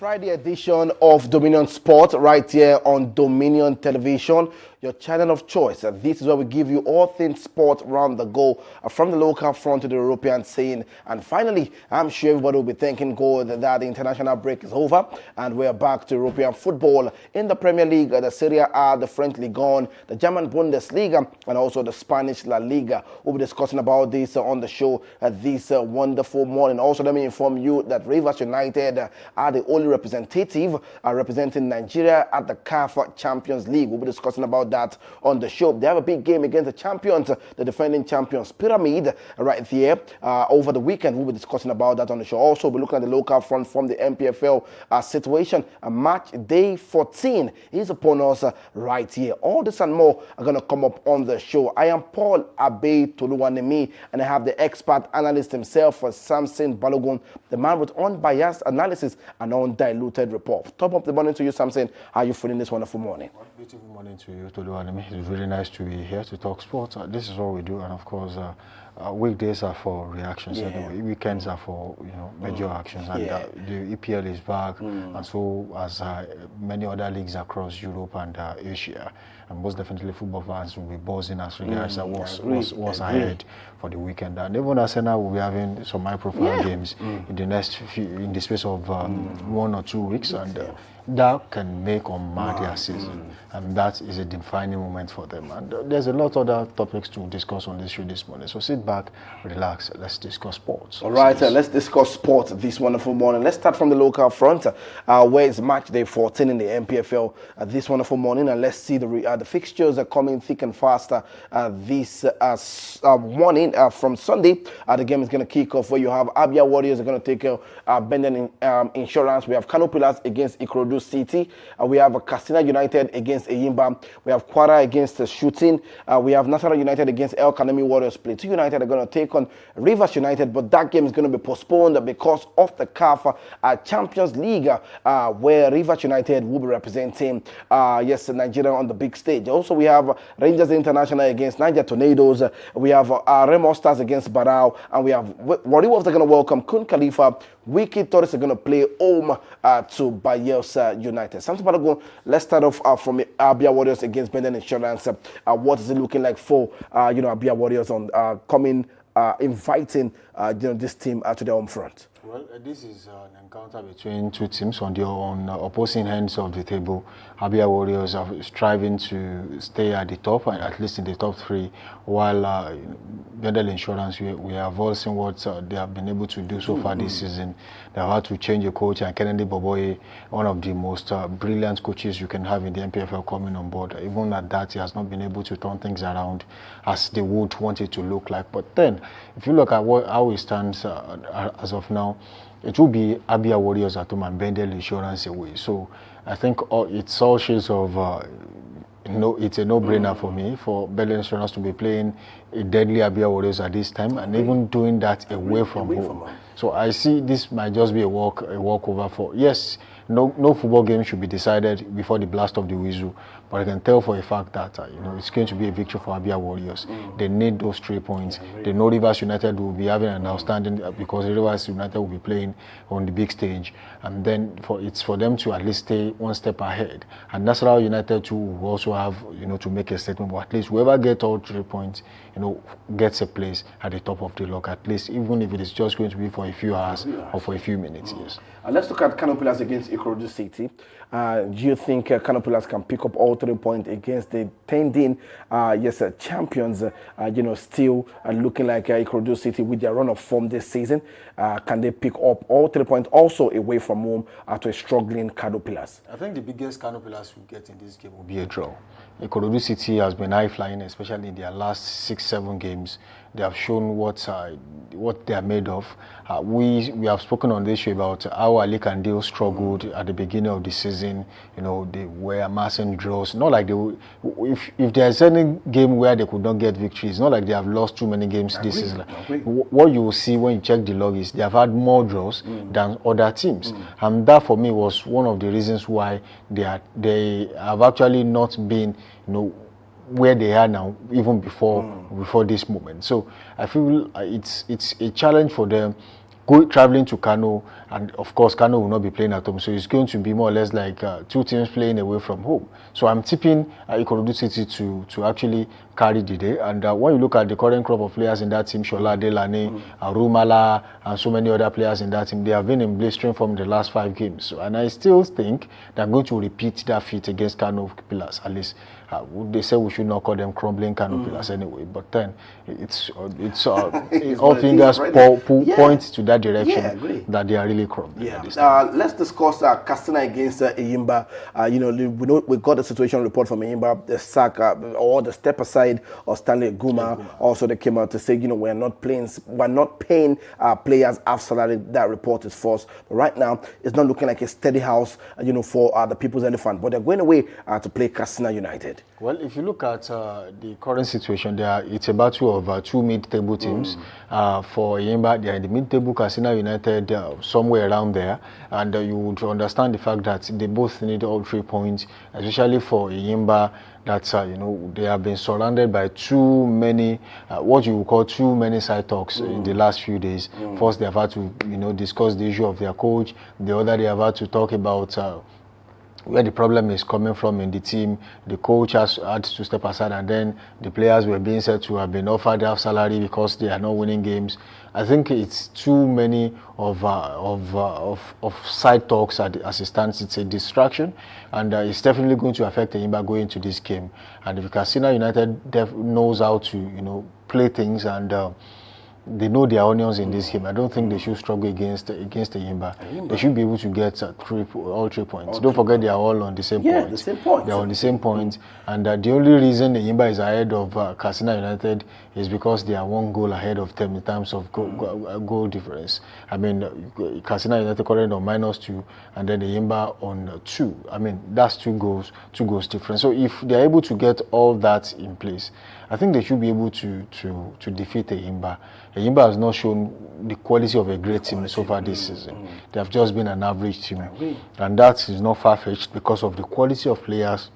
Friday edition of Dominion Sport right here on Dominion Television, your channel of choice. This is where we give you all things sport around the go, from the local front to the European scene. And finally, I'm sure everybody will be thanking God that the international break is over and we're back to European football in the Premier League, the Serie A, the French Ligue 1, the German Bundesliga, and also the Spanish La Liga. We'll be discussing about this on the show this wonderful morning. Also, let me inform you that Rivers United are the only representative representing Nigeria at the CAF Champions League. We'll be discussing about that on the show. They have a big game against the champions, the defending champions, Pyramid, right here over the weekend. We'll be discussing about that on the show. Also, we'll be looking at the local front from the NPFL situation. Match day 14 is upon us right here. All this and more are going to come up on the show. I am Paul Abe Toluwanemi, and I have the expert analyst himself, Samson Balogun, the man with unbiased analysis and undiluted report. Top of the morning to you, Samson. How are you feeling this wonderful morning? Beautiful morning to you, Toluwanemi. It's really nice to be here to talk sports. This is what we do, and of course, weekdays are for reactions. Anyway. Weekends are for major actions, and the EPL is back, and so as many other leagues across Europe and Asia. And most definitely, football fans will be buzzing as regards what's ahead for the weekend. And even Arsenal will be having some high-profile games in the space of 1 or 2 weeks, and that can make or mar their season, and that is a defining moment for them. And there's a lot of other topics to discuss on this show this morning. So sit back, relax, let's discuss sports. All right, let's discuss sports this wonderful morning. Let's start from the local front, where it's match day 14 in the NPFL this wonderful morning, and let's see the fixtures are coming thick and fast this morning. From Sunday, the game is going to kick off where you have Abia Warriors are going to take Bendel Insurance. We have Kano against Ikorodu City. We have Katsina United against Enyimba. We have Kwara against Shooting. We have National United against El Kanemi Warriors. Plateau United are going to take on Rivers United, but that game is going to be postponed because of the CAF Champions League, where Rivers United will be representing Nigeria on the big stage. Also, we have Rangers International against Niger Tornadoes. We have Remo Stars against Barau, and we have Warri Wolves are going to welcome Kun Khalifa. Wiki Torres are going to play home to Bayelsa United. Something about to go. Let's start off from Abia Warriors against Bendel Insurance. What is it looking like for Abia Warriors on inviting this team to their home front? Well, this is an encounter between two teams on opposing ends of the table. Abia Warriors are striving to stay at the top, at least in the top 3, while Bendel Insurance, we have all seen what they have been able to do so far this season. They have had to change a coach, and Kennedy Boboye, one of the most brilliant coaches you can have in the NPFL, coming on board. Even at that, he has not been able to turn things around as they would want it to look like. But then, if you look at how it stands as of now, it will be Abia Warriors at home and Bendel Insurance away. So I think it's all shades of it's a no-brainer for me for Bendel Insurance to be playing a deadly Abia Warriors at this time, and even doing that away from home. So I see this might just be a walkover for no football game should be decided before the blast of the whistle, but I can tell for a fact that it's going to be a victory for Abia Warriors. They need those 3 points. They know Rivers United will be having an outstanding, because Rivers United will be playing on the big stage, and then it's for them to at least stay one step ahead. And National United too will also have to make a statement. But at least whoever gets all 3 points, gets a place at the top of the log, at least, even if it is just going to be for a few hours or for a few minutes. Yes. Let's look at Kano against Ikorodu City. Do you think Kano can pick up all 3 points against the pending champions? Still looking like Ikorodu City with their run of form this season. Can they pick up all 3 points also away from home to a struggling Kano? I think the biggest Kano we get in this game will be a draw. Ikorodu City has been high-flying, especially in their last 6-7 games. They have shown what they are made of. We have spoken on this show about how Ali Kandil struggled at the beginning of the season. They were amassing draws. Not like if there's any game where they could not get victories, it's not like they have lost too many games this season. What you will see when you check the log is they have had more draws than other teams, and that for me was one of the reasons why they have actually not been where they are now, even before this moment. So I feel it's a challenge for them traveling to Kano, and of course Kano will not be playing at home, so it's going to be more or less like two teams playing away from home. So I'm tipping Ikorodu City to actually carry the day. And when you look at the current crop of players in that team, Shola, Delane, Rumala, and so many other players in that team, they have been in blistering form the last 5 games. So, and I still think they're going to repeat that feat against Kano Pillars, at least. They say we should not call them crumbling Kano Pillars anyway, but then it's all fingers point to that direction that they are really crumbling. Let's discuss Katsina against Enyimba. We got a situation report from Enyimba, the sack or the step aside of Stanley Guma. Also, they came out to say, we're not paying players half salary. That report is false. But right now, it's not looking like a steady house, for the People's Elephant. But they're going away to play Katsina United. Well, if you look at the current situation, it's a battle of 2 mid-table teams. For Enyimba, they are in the mid-table, Katsina United somewhere around there. And you would understand the fact that they both need all 3 points, especially for Enyimba, that they have been surrounded by too many, what you would call too many side talks in the last few days. First, they have had to, discuss the issue of their coach. The other, they have had to talk about where the problem is coming from in the team. The coach has had to step aside, and then the players were being said to have been offered half salary because they are not winning games. I think it's too many of side talks as it stands. It's a distraction, and it's definitely going to affect Enyimba going into this game. And if Katsina United knows how to play things and they know their onions in this game, I don't think they should struggle against Enyimba. They should be able to get all 3 points. Don't forget they are all on the same point. The same point. They are on the same point. And the only reason Enyimba is ahead of Katsina United is because they are 1 goal ahead of them in terms of goal difference. I mean, Katsina United currently on -2, and then Enyimba on 2. I mean, that's 2 goals difference. So if they are able to get all that in place, I think they should be able to defeat Enyimba. Enyimba has not shown the quality of a great team so far this season. They have just been an average team, and that is not far-fetched because of the quality of players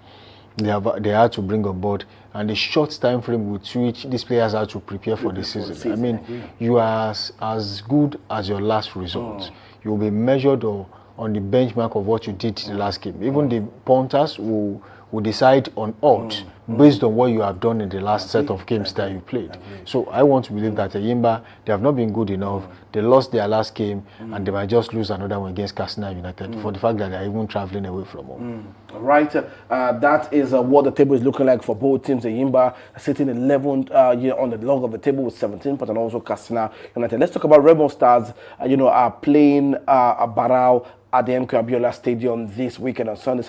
they had to bring on board and the short time frame with which these players had to prepare for the season. I mean, you are as good as your last result. You will be measured on the benchmark of what you did in the last game. Even the punters will decide on odds based on what you have done in the last set of games that you played. So I want to believe that Enyimba, they have not been good enough. They lost their last game, and they might just lose another one against Katsina United for the fact that they are even traveling away from home. Right, that is what the table is looking like for both teams. Enyimba sitting 11th on the log of the table with 17 points, and also Katsina United. Let's talk about Remo Stars. Are playing Barau at the Abia Stadium this weekend on Sunday.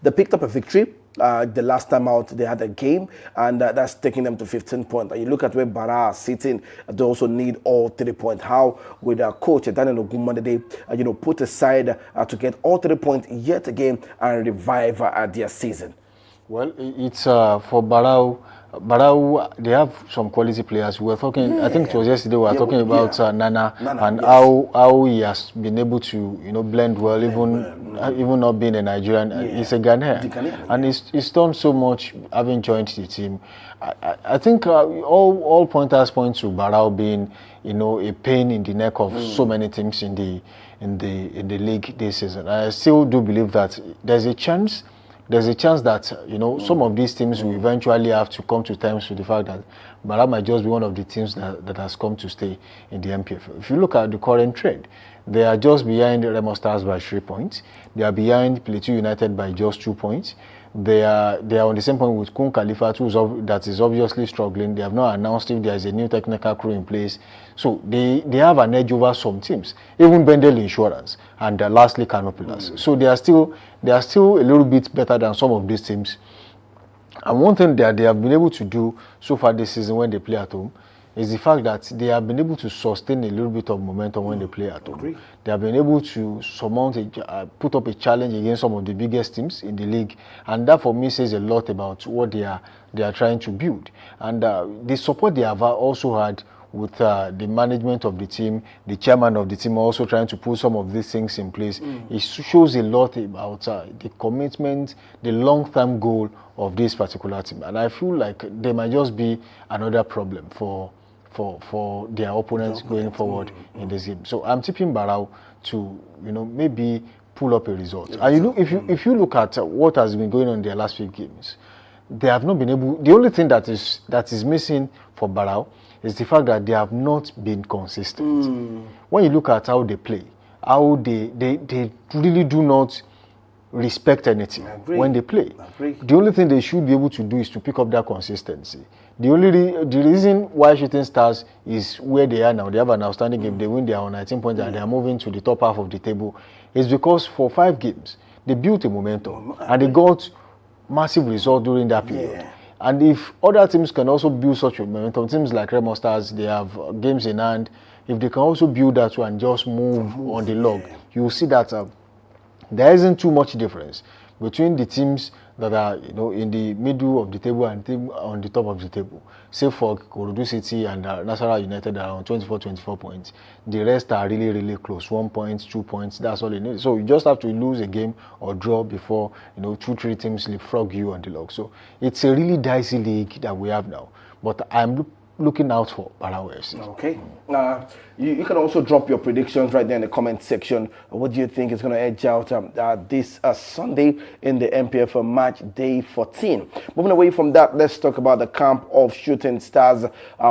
They picked up a victory. The last time out, they had a game, and that's taking them to 15 points. And you look at where Barau are sitting, they also need all 3 points. How with our coach, Daniel Ogumma, they put aside to get all 3 points yet again and revive their season? Well, it's for Barau. Barau, they have some quality players. We were talking, I think it was yesterday, we were talking about Nana and how he has been able to, blend well, even not being a Nigerian. He's a Ghanaian, and he's done so much having joined the team. I think all pointers point to Barau being, a pain in the neck of so many teams in the league this season. I still do believe that there's a chance that some of these teams will eventually have to come to terms with the fact that Barau might just be one of the teams that has come to stay in the NPFL. If you look at the current trend, they are just behind Remo Stars by 3 points. They are behind Plateau United by just 2 points. They are on the same point with Kun Khalifa, that is obviously struggling. They have not announced if there is a new technical crew in place. So they have an edge over some teams, even Bendel Insurance, and lastly Kano Pillars. So they are still a little bit better than some of these teams. And one thing that they have been able to do so far this season when they play at home is the fact that they have been able to sustain a little bit of momentum when they play at home. They have been able to put up a challenge against some of the biggest teams in the league, and that for me says a lot about what they are trying to build. And the support they have also had with the management of the team, the chairman of the team also trying to put some of these things in place. It shows a lot about the commitment, the long-term goal of this particular team. And I feel like there might just be another problem for for their opponents going forward in this game. So I'm tipping Barau to, maybe pull up a result. And if you look at what has been going on in their last few games, they have not been able. The only thing that is missing for Barau is the fact that they have not been consistent. When you look at how they play, how they really do not respect anything when they play. The only thing they should be able to do is to pick up that consistency. The reason why Shooting Stars is where they are now, they have an outstanding game, they win, they are on 19 points and they are moving to the top half of the table, is because for 5 games, they built a momentum and they got massive results during that period. And if other teams can also build such a momentum, teams like Remo Stars, they have games in hand, if they can also build that one and just move on the log, you will see that there isn't too much difference between the teams that are in the middle of the table and team on the top of the table. Say for Ikorodu City and Nasarawa United are on 24 points. The rest are really, really close. 1 point, 2 points, that's all you need. So you just have to lose a game or draw before 2-3 teams leapfrog you on the log. So it's a really dicey league that we have now. But I'm looking out for Barau FC. Okay. You can also drop your predictions right there in the comment section. What do you think is going to edge out this Sunday in the NPFL match day 14? Moving away from that, let's talk about the camp of Shooting Stars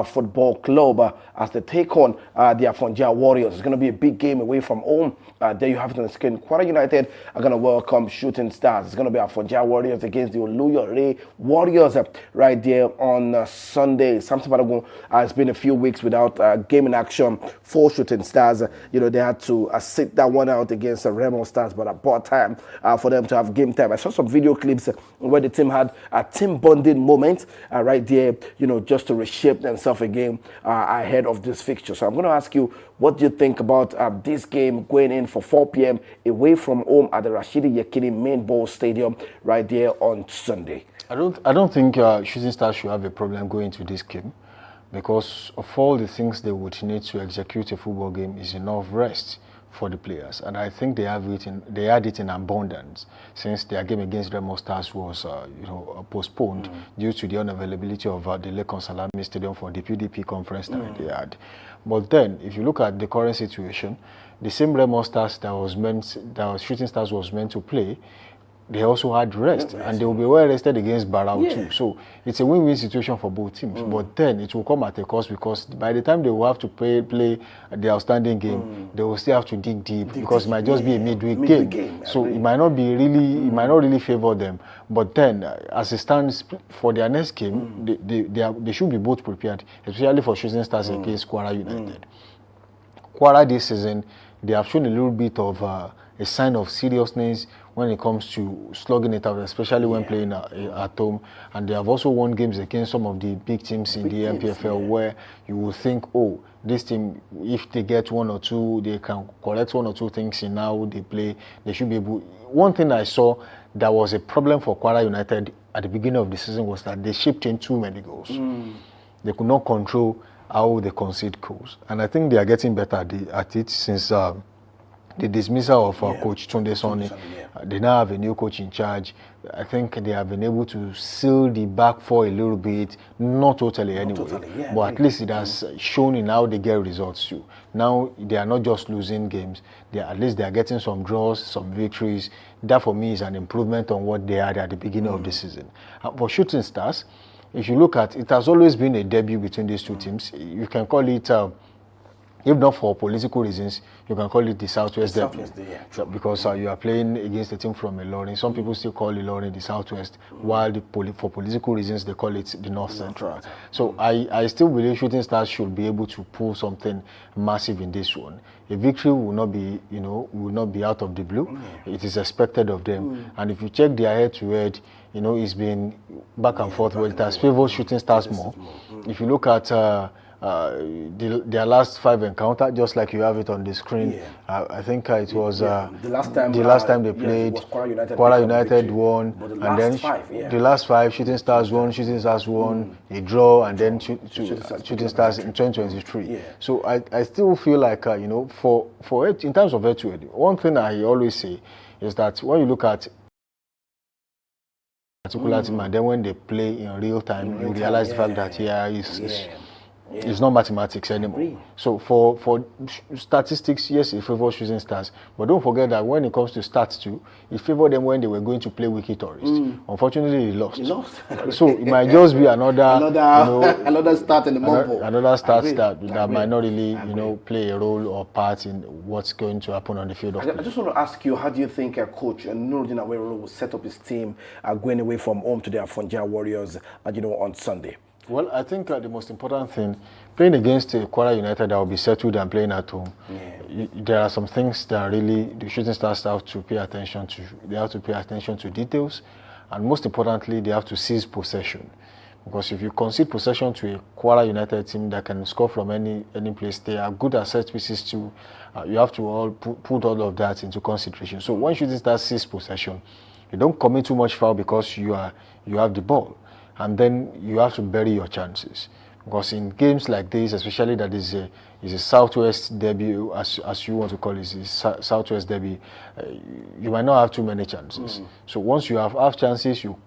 Football Club as they take on the Afonja Warriors. It's going to be a big game away from home. There you have it on the screen. Kwara United are going to welcome Shooting Stars. It's going to be Afonja Warriors against the Oluyole Warriors right there on Sunday. Something about it's been a few weeks without game in action for Shooting Stars. They had to sit that one out against Remo Stars, but about time for them to have game time. I saw some video clips where the team had a team bonding moment right there, just to reshape themselves again ahead of this fixture. So I'm going to ask you, what do you think about this game going in for 4 p.m. away from home at the Rashidi Yekini Main Bowl Stadium right there on Sunday? I don't think Shooting Stars should have a problem going to this game, because of all the things they would need to execute a football game is enough rest for the players, and I think they had it in abundance since their game against Remo Stars was postponed due to the unavailability of the Lekon Salami Stadium for the PDP conference that they had. But then, if you look at the current situation, the same Remo Stars that Shooting Stars was meant to play, they also had rest, and they will be well rested against Barau too. So it's a win-win situation for both teams. But then it will come at a cost, because by the time they will have to play the outstanding game, they will still have to dig deep, because it might just be a midweek game. So it might not really favor them. But then, as it stands for their next game, they should be both prepared, especially for Shooting Stars against Kwara United. Kwara this season, they have shown a little bit of a sign of seriousness when it comes to slugging it out, especially when playing at home. And they have also won games against some of the big teams in the NPFL, where you will think, oh, this team, if they get 1 or 2, they can correct 1 or 2 things in how they play. They should be able. One thing I saw that was a problem for Kwara United at the beginning of the season was that they shipped in too many goals. They could not control how they concede goals. And I think they are getting better at it since the dismissal of Coach Tunde Soni. They now have a new coach in charge. I think they have been able to seal the back four a little bit, not totally anyway, but at least it has shown in how they get results too. Now they are not just losing games, at least they are getting some draws, some victories. That for me is an improvement on what they had at the beginning of the season. For Shooting Stars, if you look at it, has always been a debut between these two teams. You can call it, if not for political reasons, you can call it the Southwest Derby, because you are playing against a team from Ilorin. Some people still call Ilorin the Southwest, while for political reasons they call it the North Central. So I still believe Shooting Stars should be able to pull something massive in this one. A victory will not be out of the blue. It is expected of them. And if you check their head-to-head, it's been back and forth, but it has favored Shooting Stars more. If you look at their last 5 encounters, just like you have it on the screen, I think it was the last time they played, Kwara United won, and then the llast 5, Shooting Stars won, Shooting Stars won, a draw, and then Shooting Stars in 2023. So I still feel like for it, in terms of head-to-head, one thing I always say is that when you look at particular team, and then when they play in real time, you realize the fact that It's not mathematics anymore. So for statistics, yes, it favors Shooting Stars. But don't forget that when it comes to stats too, it favored them when they were going to play Wiki Tourist. Unfortunately, they lost. So it might just be another start in the mumble. Another start that might not really, play a role or part in what's going to happen on the field of play. I just want to ask you, how do you think a coach Nuruddin Awero will set up his team going away from home to the Afonja Warriors, on Sunday? Well, I think the most important thing, playing against Kwara United that will be settled and playing at home, there are some things that really the Shooting Stars have to pay attention to. They have to pay attention to details, and most importantly, they have to seize possession. Because if you concede possession to a Kwara United team that can score from any place, they are good at set pieces too. You have to put all of that into consideration. So when Shooting Stars seize possession, you don't commit too much foul because you have the ball. And then you have to bury your chances, because in games like this, especially that is a Southwest derby, as you want to call it, Southwest derby, you might not have too many chances. So once you have half chances, you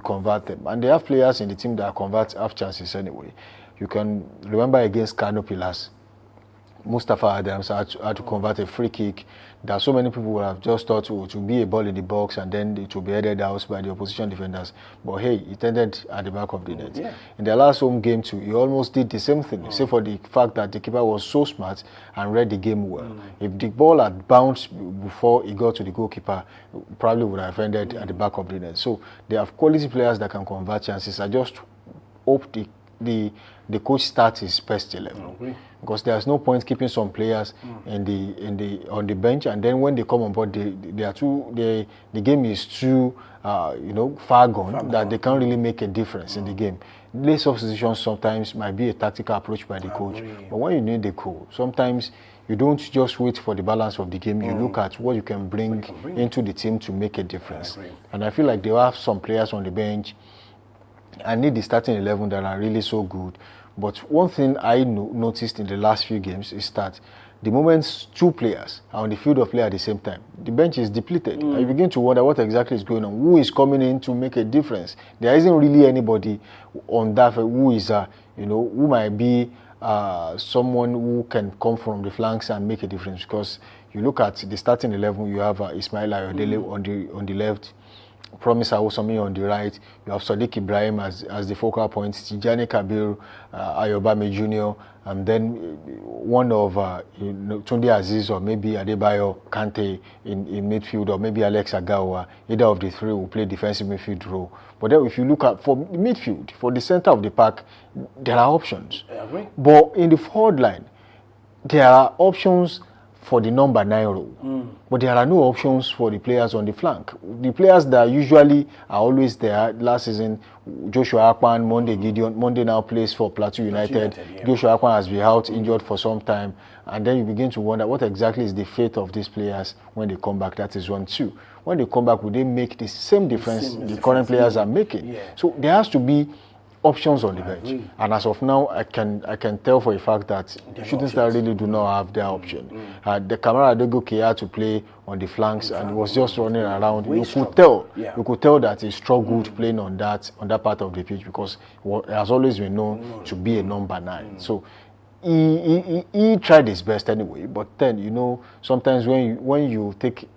convert them, and they have players in the team that convert half chances anyway. You can remember against Kano Pillars, Mustafa Adams had to convert a free kick that so many people would have just thought it would be a ball in the box and then it would be headed out by the opposition defenders. But hey, it ended at the back of the net. In their last home game too, he almost did the same thing, except for the fact that the keeper was so smart and read the game well. If the ball had bounced before it got to the goalkeeper, it probably would have ended at the back of the net. So they have quality players that can convert chances. I just hope the coach starts his best 11, because there's no point keeping some players on the bench, and then when they come on board, the game is too far gone that they can't really make a difference in the game. Late substitutions sometimes might be a tactical approach by the coach, but when you need the goal, sometimes you don't just wait for the balance of the game. You look at what you can bring into the team to make a difference. And I feel like they have some players on the bench. I need the starting 11 that are really so good. But one thing I noticed in the last few games is that the moment two players are on the field of play at the same time, the bench is depleted. I begin to wonder what exactly is going on. Who is coming in to make a difference? There isn't really anybody on that who is, who might be someone who can come from the flanks and make a difference. Because you look at the starting 11, you have Ismail Ayodele on the left, Promise Awosami on the right. You have Sadiq Ibrahim as the focal point, Tijani Kabir, Ayobami Jr., and then one of Tunde Aziz or maybe Adebayo Kante in midfield, or maybe Alex Agawa. Either of the three will play defensive midfield role. But then if you look at for midfield, for the center of the pack, there are options. But in the forward line, there are options for the number 9 role, but there are no options for the players on the flank. The players that usually are always there. Last season, Joshua Akpan, Monday now plays for Plateau United. Joshua Akpan has been out injured for some time, and then you begin to wonder what exactly is the fate of these players when they come back. That is 1-2. When they come back, will they make the same difference the current players are making? So there has to be options on the bench, and as of now, I can tell for a fact that Shooting Stars really do not have their option. The Kamara Adegoke had to play on the flanks and was just running around. You could tell that he struggled playing on that part of the pitch, because he has always been known to be a number 9. So he tried his best anyway, but then sometimes when you take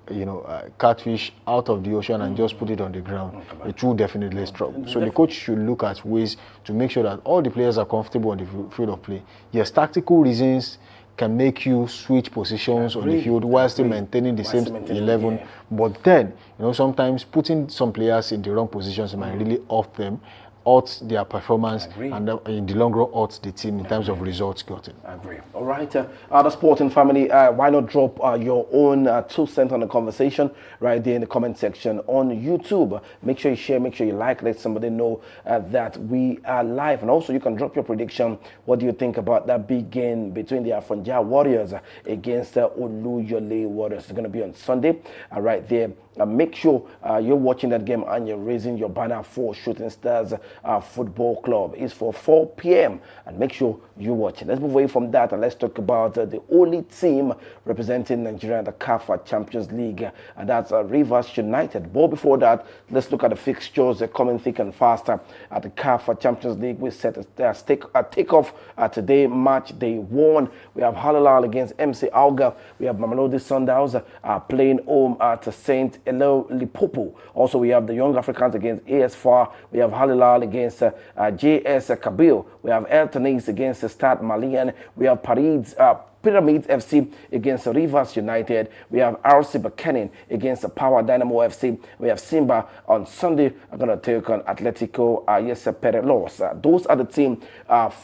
catfish out of the ocean and just put it on the ground, it will definitely struggle. So the coach should look at ways to make sure that all the players are comfortable on the field of play. Yes, tactical reasons can make you switch positions on the field while still maintaining the same 11. But then sometimes putting some players in the wrong positions might really off their performance, and in the long run hurt the team in terms of results gotten. I agree. All right, the sporting family, why not drop your own 2 cents on the conversation right there in the comment section on YouTube. Make sure you share, make sure you like, let somebody know that we are live. And also you can drop your prediction. What do you think about that big game between the Afonja Warriors against Oluyole Warriors? It's going to be on Sunday right there. Make sure you're watching that game and you're raising your banner for Shooting Stars Football Club. It's for 4 p.m. and make sure you watch it. Let's move away from that and let's talk about the only team representing Nigeria in the CAF Champions League, and that's Rivers United. But before that, let's look at the fixtures coming thick and faster at the CAF Champions League. We set a takeoff today, match day 1. We have Al Hilal against MC Alger. We have Mamelodi Sundowns playing home at St. Elo Lipopo. Also, we have the Young Africans against AS FAR. We have Al Hilal against JS Kabylie. We have El Tanis against Stade Malien. We have Pyramids FC against Rivers United. We have RC Buchanan against Power Dynamo FC. We have Simba on Sunday. I'm going to take on Atletico Perelos. Those are the teams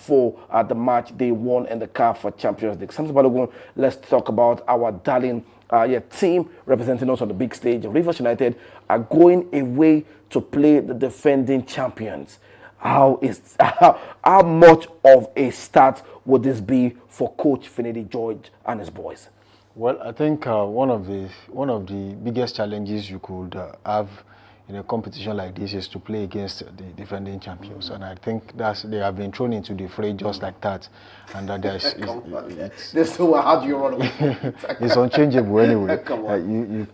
for the match day 1 in the CAF Champions League. Samson Balogun, let's talk about our darling team representing us on the big stage. Rivers United are going away to play the defending champions. How much of a start would this be for Coach Finidi George and his boys? Well, I think one of the biggest challenges you could have in a competition like this is to play against the defending champions, and I think they have been thrown into the fray just like that, and that how do you run away? It's unchangeable anyway.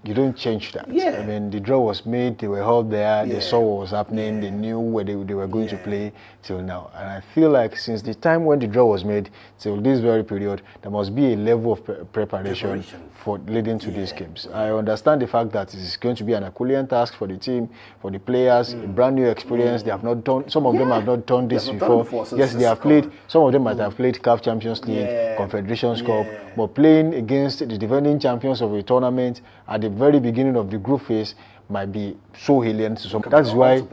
You don't change that. Yeah. I mean, the draw was made, they were all there, they saw what was happening, they knew where they were going to play till now, and I feel like since the time when the draw was made till this very period, there must be a level of preparation for leading to these games. I understand the fact that it's going to be an Herculean task for the team, for the players, a brand new experience. They have not done. Some of them have not done this before. Yes, they have played. Some of them might have played CAF Champions League, Confederations Cup, but playing against the defending champions of a tournament at the very beginning of the group phase might be so alien to some. That's why